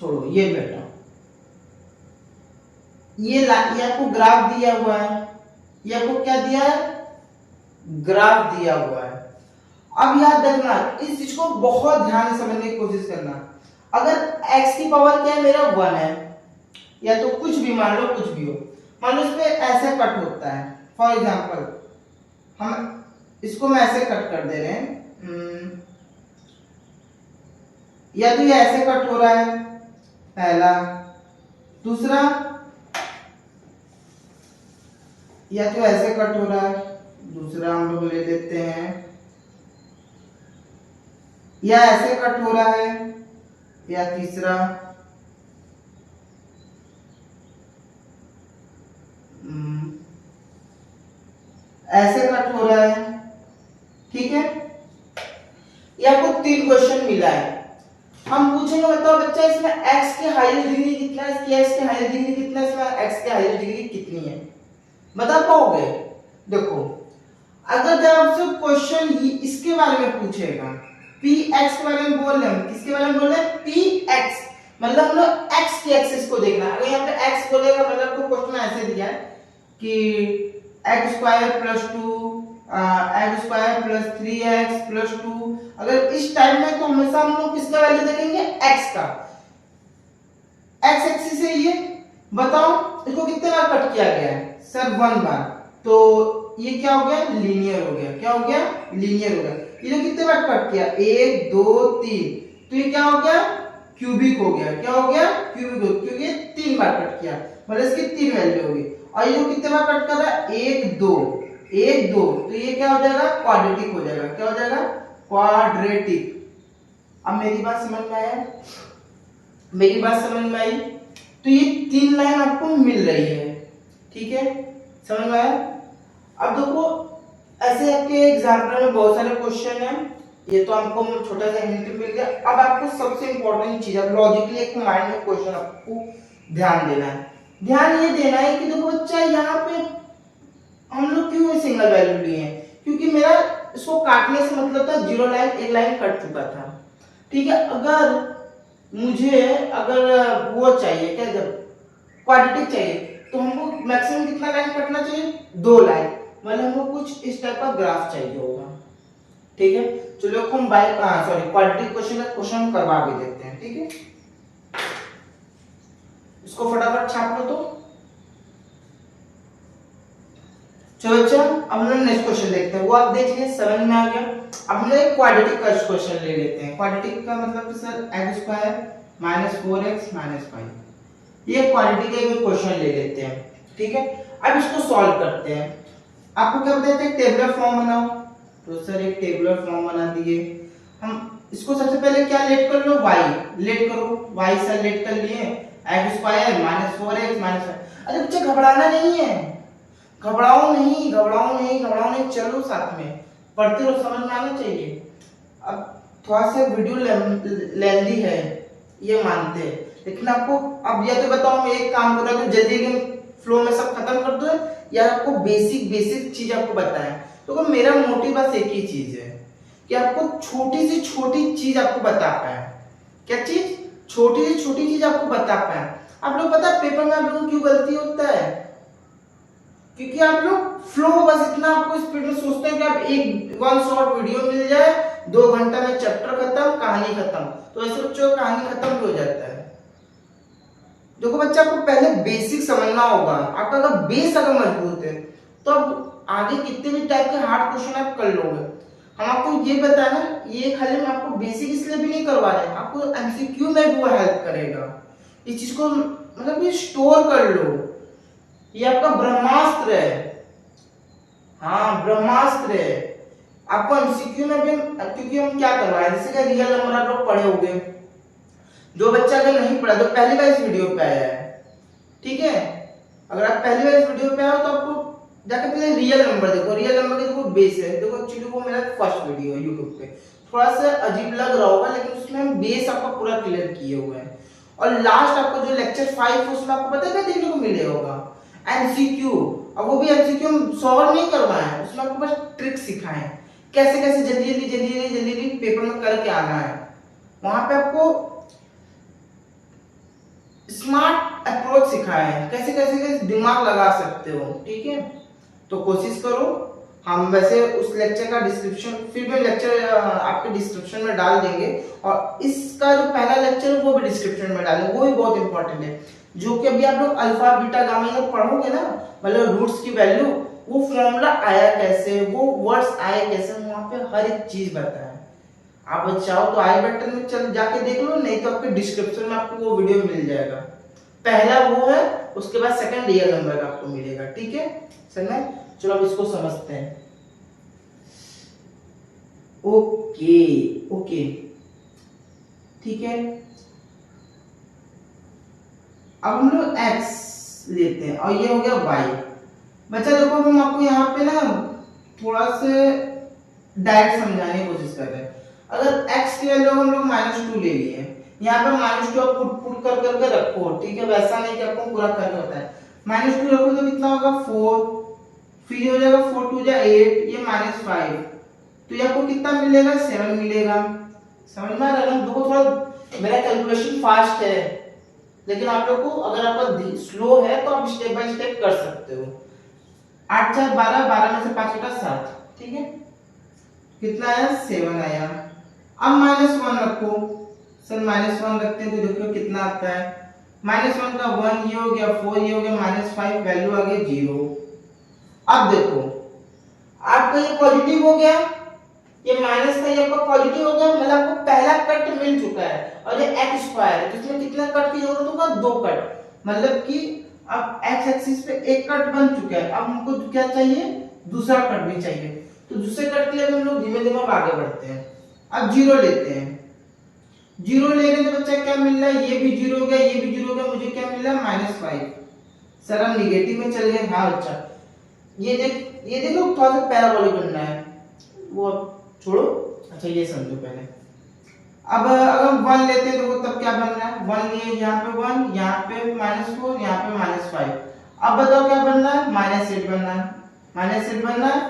छोड़ो ये बेटा, ये आपको ग्राफ दिया हुआ है, ये आपको क्या दिया है, ग्राफ दिया हुआ है। अब याद रखना, इस चीज को बहुत ध्यान से समझने की कोशिश करना। अगर x की पावर क्या है, मेरा 1 है, या तो कुछ भी मान लो, कुछ भी हो, मान लो इस पे ऐसे कट होता है, फॉर एग्जांपल हम इसको मैं ऐसे कट कर दे रहे हैं, या तो ये ऐसे कट हो रहा है, पहला, दूसरा या तो ऐसे कट हो रहा है, दूसरा हम लोग ले लेते हैं, या ऐसे कट हो रहा है, या तीसरा ऐसे कट हो रहा है, ठीक है। ये आपको 3 क्वेश्चन मिला है, हम पूछेंगे बताओ बच्चा इसमें x के हाईएस्ट डिग्री कितना है, इसकी x के हाईएस्ट डिग्री कितना है, इसमें x के हाईएस्ट डिग्री कितनी है, बता पाओगे। देखो अगर जब आपसे क्वेश्चन इसके बारे में पूछेगा, px के बारे में बोल रहे हैं, किसके बारे में बोल रहे हैं, px, मतलब हम लोग x की एक्सिस को देखना है। अगर यहाँ पे x बोलेगा मतलब आपको क्वेश्चन ऐसे दिया है कि x² + 2 x² + 3x + 2, अगर इस टाइप में तो हमेशा हम लोग किसका वैल्यू देखेंगे, x का, x एक्सिस है ये। बताओ इसको कितने बार कट किया गया है, सर 1 बार, तो ये क्या हो गया, लीनियर हो गया, क्या हो गया, लीनियर हो गया। ये जो कितने बार कट किया, 1 2 3, तो ये क्या हो गया, क्यूबिक हो गया, क्या हो गया, क्यूबिक हो, क्योंकि 3 बार कट किया, मतलब इसकी 3 वैल्यू होगी। और ये जो कितने बार कट कर रहा है, 1 2, 1 2, तो ये क्या हो जाएगा, क्वाड्रेटिक हो जाएगा। क्या हो जाएगा, क्वाड्रेटिक। अब मेरी बात समझ में आया, मेरी बात समझ में आई। तो ये 3 लाइन आपको मिल रही है, ठीक है, समझ में आया। अब देखो ऐसे आपके एग्जाम्पल में बहुत सारे क्वेश्चन हैं, ये तो आपको छोटा सा हिंट मिल गया। अब आपको सबसे इंपॉर्टेंट चीज है, लॉजिकली एक माइंड में क्वेश्चन आपको ध्यान देना है। ध्यान ये देना है कि देखो बच्चा, यहाँ पे हम लोग क्यों सिंगल वैल्यू लिए हैं, क्योंकि मेरा इसको काटने से मतलब था 0 लाइन, 1 लाइन कट चुका था, ठीक है। अगर मुझे वो चाहिए, क्या, जब क्वाड्रेटिक चाहिए, तो हमको मैक्सिमम कितना लाइन कटना चाहिए, 2 लाइन, मतलब हमको कुछ इस टाइप का ग्राफ चाहिए होगा, ठीक है। चलो हम क्वाड्रेटिक क्वेश्चन हम करवा भी देते हैं, ठीक है। इसको फटाफट छाप लो। तो चलो अच्छा, अब हम लोग नेक्स्ट क्वेश्चन देखते हैं, वो आप देख लिए, समझ में आ गया। अब हम लोग एक क्वाड्रेटिक का क्वेश्चन ले लेते हैं। क्वाड्रेटिक का मतलब सर x² - 4x - 5, ये क्वाड्रेटिक का एक क्वेश्चन ले लेते हैं, ठीक है। अब इसको सॉल्व करते हैं। आपको क्या बताते हैं, टेबुलर फॉर्म बनाओ, तो सर एक टेबुलर फॉर्म बना दिए हम। इसको सबसे पहले क्या लेट कर लो, y लेट करो, y से लेट कर लिए, x² - 4x - 5। अरे बच्चे घबराना नहीं है, घबराओ नहीं, चलो साथ में पढ़ते रहो, समझ में आना चाहिए। अब थोड़ा सा वीडियो लेंदी है, ये मानते हैं, लेकिन आपको अब या तो बताओ, मैं एक काम कर रहा हूँ जल्दी फ्लो में सब खत्म कर दो, या आपको बेसिक चीज आपको बताएं। तो मेरा मोटिव बस एक ही चीज है कि आपको छोटी से छोटी चीज आपको बता पाए। क्या चीज, छोटी से छोटी चीज आपको बता पाए। आप लोग पता है पेपर में आप लोगों को क्यों गलती होता है, क्योंकि आप लोग फ्लो बस इतना आपको स्पीड में सोचते हैं कि आप एक 1 शॉर्ट वीडियो मिल जाए, 2 घंटा में चैप्टर खत्म, कहानी खत्म। तो ऐसे बच्चों का कहानी खत्म भी हो जाता है। देखो बच्चा, आपको पहले बेसिक समझना होगा। आपका अगर बेस अगर मजबूत है तो अब आगे कितने भी टाइप के हार्ड क्वेश्चन आप कर लोगे। हम आपको ये बताना, ये खाली हम आपको बेसिक इसलिए भी नहीं करवा रहे, आपको एमसीक्यू में भी वो हेल्प करेगा। इस चीज को मतलब ये स्टोर कर लो, ये आपका ब्रह्मास्त्र है। हाँ, ब्रह्मास्त्र है आपको एमसीक्यू में भी। क्योंकि हम क्या करवाए, जैसे कि रियल नंबर आप लोग पढ़े होंगे, जो बच्चा अगर नहीं पढ़ा तो पहली बार इस वीडियो पे आया है, ठीक है। अगर आप पहली बार इस वीडियो पे आए हो तो आपको जाकर पहले रियल नंबर देखो, रियल नंबर के देखो बेस है। देखो एक्चुअली वो मेरा फर्स्ट वीडियो है यूट्यूब पे, थोड़ा सा अजीब लग रहा होगा, लेकिन उसमें हम बेस आपका पूरा क्लियर किए हुए हैं। और लास्ट आपको जो लेक्चर 5 है उसमें आपको पता है क्या देखने को मिलेगा होगा, एमसीक्यू। अब वो भी एमसीक्यू हम सॉल्व नहीं करवाए हैं, उसमें आपको बस ट्रिक सिखाए, कैसे कैसे जल्दी पेपर में करके आना है। वहां पे आपको स्मार्ट अप्रोच सिखाए हैं, कैसे कैसे दिमाग लगा सकते हो, ठीक है। तो कोशिश करो। हम वैसे उस लेक्चर का डिस्क्रिप्शन, फिर भी लेक्चर आपके डिस्क्रिप्शन में डाल देंगे, और इसका जो पहला लेक्चर है वो भी डिस्क्रिप्शन में डालेंगे, वो भी बहुत इंपॉर्टेंट है। जो कि अभी आप लोग अल्फा बीटा गामा ये पढ़ोगे ना, मतलब रूट्स की वैल्यू, वो फॉर्मूला आया कैसे, वो वर्ड्स आए कैसे, वहां पे हर एक चीज बताया। आप चाहो तो आई बटन में चल जाके देख लो, नहीं तो आपके डिस्क्रिप्शन में आपको वो वीडियो मिल जाएगा। पहला वो है, उसके बाद सेकंड रियल नंबर का आपको मिलेगा, ठीक है। समझ, चलो अब इसको समझते हैं। ओके ठीक है। अब हम लोग x लेते हैं और ये हो गया y। बच्चा देखो, हम आपको यहाँ पे ना थोड़ा से डायरेक्ट समझाने की कोशिश कर रहे हैं। अगर x की वैल्यू हम लोग -2 ले लिए, यहाँ पे -2 आप पुट कर करके रखो, ठीक है। वैसा नहीं कि आपको पूरा करना होता है। -2 रखो तो कितना होगा 4, फिर हो जाएगा 4 2 जा 8, ये -5, तो ये आपको कितना मिलेगा 7 मिलेगा। समझ में आ रहा है? देखो थोड़ा मेरा कैलकुलेशन फास्ट है, लेकिन आप लोग को अगर आपका स्लो है तो आप स्टेप बाय स्टेप कर सकते हो। 8 4 12, 12 में से 5 घटा 7, ठीक है। कितना आया 7 आया। अब -1 रखो, सर -1 रखते हैं तो देखो कितना आता है। -1 का 1 ये हो गया, 4 ये हो गया, -5 वैल्यू आ गई 0। अब देखो आपका ये पॉजिटिव हो गया, ये माइनस का ये आपका पॉजिटिव हो गया, मतलब आपको पहला कट मिल चुका है। और ये x स्क्वायर है, जिसमें कितना कट की जरूरत होगा 2 कट, मतलब कि अब x एक्सिस पे एक कट बन चुका है। अब हमको क्या चाहिए, दूसरा कट भी चाहिए। तो दूसरे कट के लिए हम लोग धीमे धीमे आगे बढ़ते हैं। अब जीरो लेते हैं, जीरो लेने से बच्चा क्या मिल रहा है, ये भी जीरो हो गया, ये भी जीरो हो गया, मुझे क्या मिल रहा है -5। सर हम निगेटिव में चल गए। हाँ बच्चा ये देखो थोड़ा सा पैराबोलिक बनना है, वो छोड़ो। अच्छा ये समझो पहले। अब अगर 1 लेते हैं तो तब क्या बन रहा है, 1 लिए, यहाँ पे 1, यहाँ पे -4, यहाँ पे -5। अब बताओ क्या बन रहा है, -8 बन रहा है। -8 बन रहा है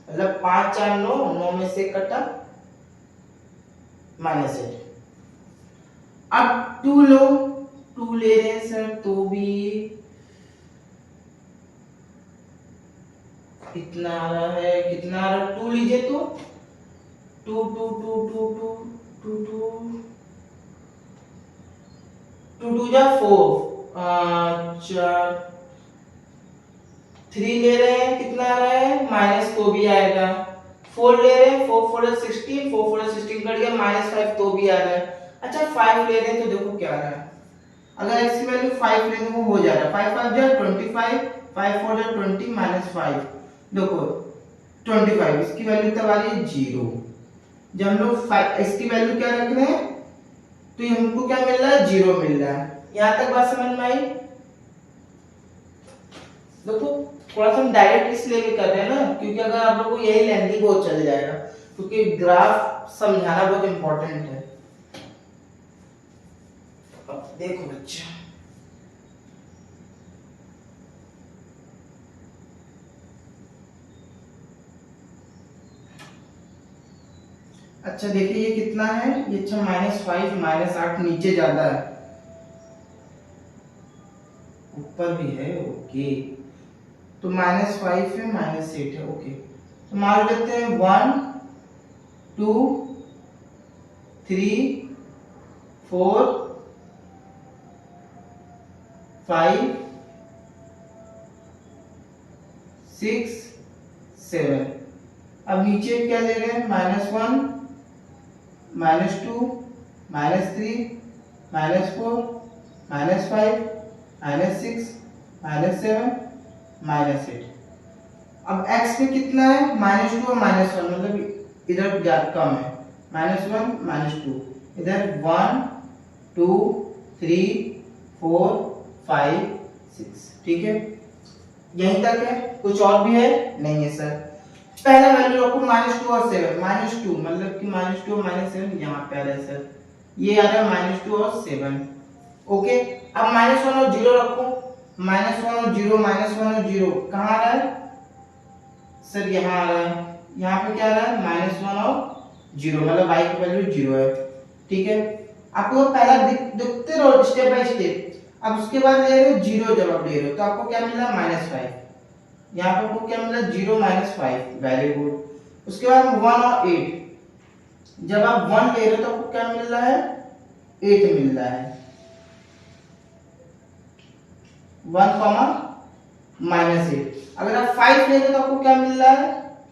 मतलब 5 4 9, 9 में से कटा -8। अब 2 लो, 2 ले रहे हैं सर तो भी कितना आ रहा है, कितना आ रहा है, 2 लीजिए तो 2 2 2 2 2 2 2 2 जा 4, 4 3 ले रहे हैं, कितना आ रहा है माइनस, तो भी आएगा। 4 ले रहे हैं, 4 4 16, 4 4 16 कट गया, -5 तो भी आ रहा है। अच्छा 5 ले रहे हैं तो देखो क्या आ रहा है, अगर x की वैल्यू 5 लेंगे वो हो जा रहा है, 5 5 जा 25, 5 4 जा 20 -5, देखो 25, इसकी वैल्यू तब आ रही है 0। जब हम लोग x की वैल्यू क्या रख रहे हैं तो हमको क्या मिल रहा है, 0 मिल रहा है। यहां तक बात समझ में आई। देखो थोड़ा सा हम डायरेक्ट इसलिए भी कर रहे हैं ना, क्योंकि अगर आप लोगों को यही लेंथी बहुत चल जाएगा, क्योंकि ग्राफ समझाना बहुत इंपॉर्टेंट है। अब देखो बच्चा, अच्छा देखिए ये कितना है, ये अच्छा -5 -8 नीचे ज्यादा है, ऊपर भी है, ओके। तो -5 है, -8 है, ओके। तो मान लेते हैं 1 2 3 4 5 6 7। अब नीचे क्या ले रहे हैं, -1 -2 -3 -4 -5 -6 -7 -8। अब x में कितना है, -2 और -1, मतलब इधर गैप कम है, -1 -2, इधर 1 2 3 4 5 6, ठीक है। यहीं तक है, कुछ और भी है, नहीं है सर। पहला वैल्यू रखो -2 और 7, -2 मतलब कि -2 और -7 यहाँ पे आ रहा है सर, ये आ रहा है -2 और 7, ओके। अब -1 और 0 रखो, -1 और 0, -1 और 0 कहाँ आ रहा है सर, यहाँ आ रहा है। यहाँ पे क्या आ रहा है, -1 और 0, मतलब y की वैल्यू 0 है, ठीक है। आपको पहला दिखते रहो स्टेप बाय स्टेप। अब उसके बाद ले रहे हो 0, जब आप ले रहे हो तो आपको क्या मिल रहा है, -5। यहाँ पे आपको क्या मिला, 0 -5, वेरी गुड। उसके बाद 1 और 8, जब आप 1 ले रहे हो तो आपको क्या मिल रहा है, 8 मिल रहा है, 1 -8। अगर आप 5 ले रहे हो तो आपको क्या मिल रहा है,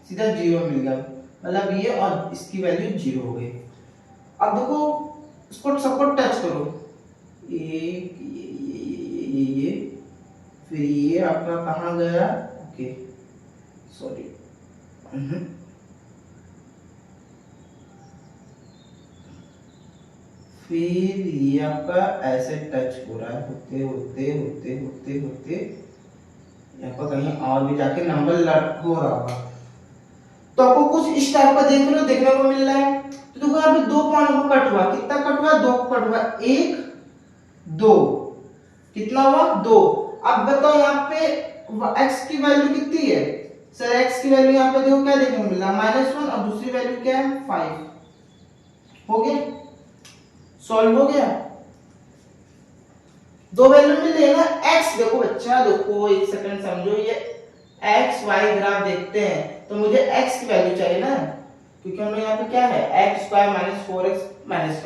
सीधा 0 मिल गया, मतलब ये और इसकी वैल्यू 0 हो गई। अब देखो इसको सबको टच करो, एक ये फिर ये आपका कहाँ गया, ओके सॉरी, फिर ये आपका ऐसे टच हो रहा है, होते होते होते होते होते यहाँ पर कहीं और भी जाके नंबर लट हो रहा होगा। तो आपको कुछ इस टाइप का देखने को मिल रहा है। तो देखो यहाँ पे 2 पॉइंट को कट हुआ, कितना कट हुआ, 2 कट हुआ, 1 2, कितना हुआ 2। अब बताओ यहाँ पे x की वैल्यू कितनी है सर, x की वैल्यू यहाँ पे देखो क्या देखने को मिल रहा है, -1 और दूसरी वैल्यू क्या है 5। हो गया, सॉल्व हो गया। 2 वैल्यू मिल रही है ना। x देखो बच्चा, देखो एक सेकंड समझो, ये x y ग्राफ देखते हैं तो मुझे x की वैल्यू चाहिए ना, क्योंकि हम लोग यहाँ पे क्या है x² - 4x - 5,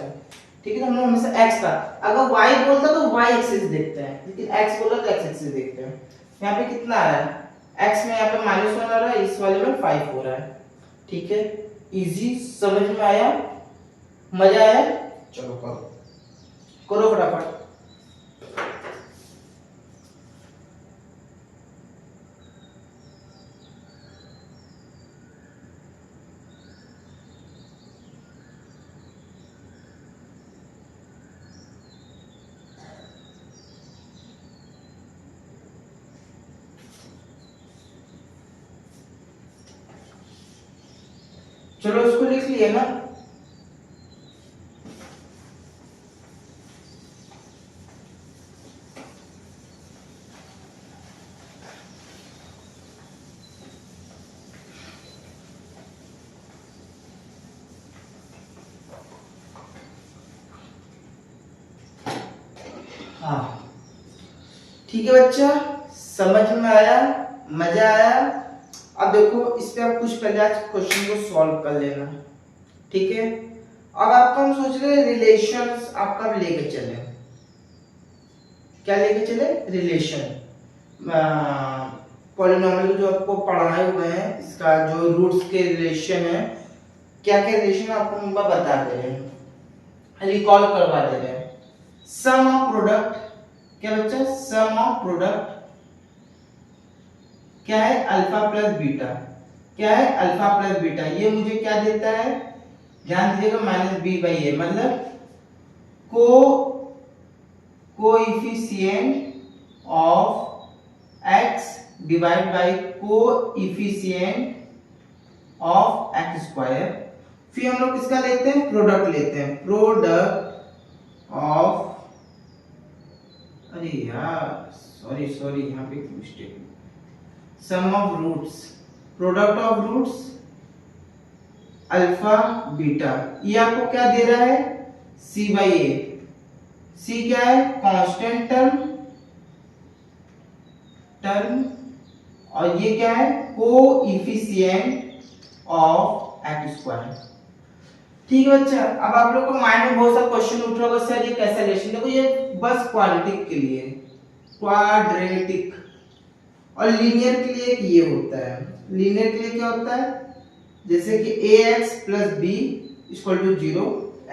ठीक है। तो हम लोग हमेशा x का, अगर y बोलता तो y एक्सिस देखते हैं, लेकिन x बोला तो x एक्सिस देखते हैं। यहाँ पे कितना आ रहा है, x में यहाँ पे -1 आ रहा है, इस वाले में 5 हो रहा है, ठीक है। इजी, समझ में आया, मजा आया, चलो करो करो फटाफट। चलो इसको लिख लिए ना। हाँ ठीक है बच्चा, समझ में आया, मजा आया। अब देखो इस पे आप कुछ पहले आज क्वेश्चन को सॉल्व कर लेना, ठीक है। अब आपको हम सोच रहे हैं रिलेशंस आपका लेके चले। क्या लेके चले? रिलेशन। पॉलिनोमियल जो आपको पढ़ाए हुए हैं, इसका जो रूट्स के रिलेशन है, क्या क्या रिलेशन आपको हम बता दे रहे हैं, रिकॉल करवा दे रहे हैं। सम ऑफ प्रोडक्ट, क्या बच्चा? सम ऑफ प्रोडक्ट क्या है? Alpha plus beta. क्या है? Alpha plus beta. ये मुझे क्या देता है? ध्यान दीजिएगा, माइनस बी बाई ए, मतलब coefficient of x divide by coefficient of x square. फिर हम लोग किसका लेते हैं? प्रोडक्ट लेते हैं, प्रोडक्ट ऑफ, अरे यार सॉरी यहाँ पे mistake, sum of roots, product of roots alpha beta. ये आपको क्या दे रहा है? सी बाई ए। सी क्या है? कांस्टेंट टर्म, और ये क्या है? Coefficient of x square. ठीक है बच्चा, अब आप लोग को माइंड में बहुत सारा क्वेश्चन उठ रहा होगा, सर ये कैसा रिलेशन? देखो ये बस क्वाड्रेटिक के लिए, क्वाड्रेटिक, और लीनियर के लिए ये होता है। लीनियर के लिए क्या होता है? जैसे कि ax plus b equal to 0,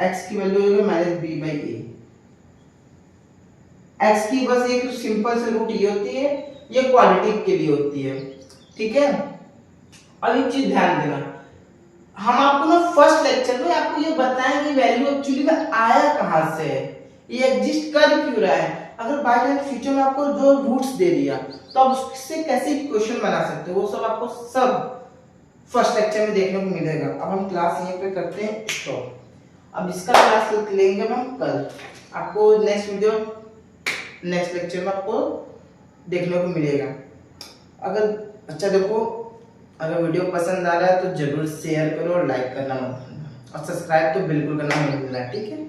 x की वैल्यू होगी minus b by a. x की बस एक सिंपल से रूट ये होती है, ये क्वाड्रेटिक के लिए होती है, ठीक है। अब एक चीज ध्यान देना, हम आपको ना फर्स्ट लेक्चर में आपको ये बताएंगे वैल्यू एक्चुअली में आया कहां से है, ये एग्जिस्ट कर क्यों रहा है। अगर बाय चांस फ्यूचर में आपको जो रूट्स दे दिया तो आप उससे कैसे क्वेश्चन बना सकते हो, वो सब आपको सब फर्स्ट लेक्चर में देखने को मिलेगा। अब हम क्लास यहीं पे करते हैं स्टॉप। अब इसका क्लास लेंगे हम कल, आपको नेक्स्ट वीडियो नेक्स्ट लेक्चर में आपको देखने को मिलेगा। अगर अच्छा देखो, अगर वीडियो पसंद आ रहा है तो जरूर शेयर करो और लाइक करना मत भूलना, और सब्सक्राइब तो बिल्कुल करना मत भूलना, ठीक है।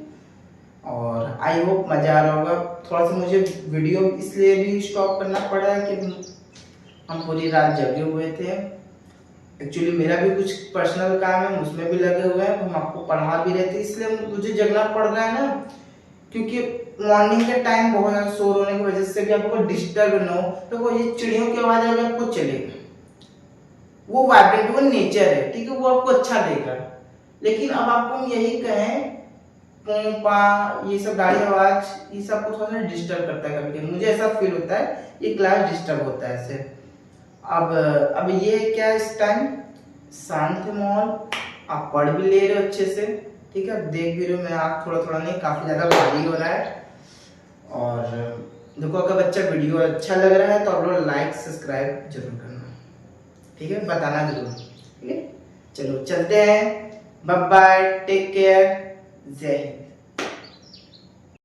और आई होप मजा आ रहा होगा। थोड़ा सा मुझे वीडियो इसलिए भी स्टॉप करना पड़ा है कि हम पूरी रात जगे हुए थे। एक्चुअली मेरा भी कुछ पर्सनल काम है, उसमें भी लगे हुए हैं, हम आपको पढ़ा भी रहे थे, इसलिए मुझे जगना पड़ रहा है ना, क्योंकि मॉर्निंग के टाइम बहुत ज्यादा शोर होने की वजह से भी आपको डिस्टर्ब ना हो। तो वो ये चिड़ियों की आवाज अगर आपको चलेगा, वो वाइब्रेंट, वो नेचर है, ठीक है, वो आपको अच्छा देगा। लेकिन अब आपको हम यही कहें, पा ये सब गाड़ी आवाज, ये सब को थोड़ा सा डिस्टर्ब करता है कभी कभी, मुझे ऐसा फील होता है, ये क्लास डिस्टर्ब होता है ऐसे। अब ये क्या इस टाइम शांत माहौल, आप पढ़ भी ले रहे हो अच्छे से, ठीक है, देख भी रहे हो, मैं आप थोड़ा थोड़ा नहीं, काफी ज्यादा भारी हो रहा है। और देखो अगर बच्चा वीडियो अच्छा लग रहा है तो आप लोग लाइक सब्सक्राइब जरूर करना, ठीक है, बताना जरूर, ठीक है। चलो चलते हैं, बाय बाय, टेक केयर, जय हिंद।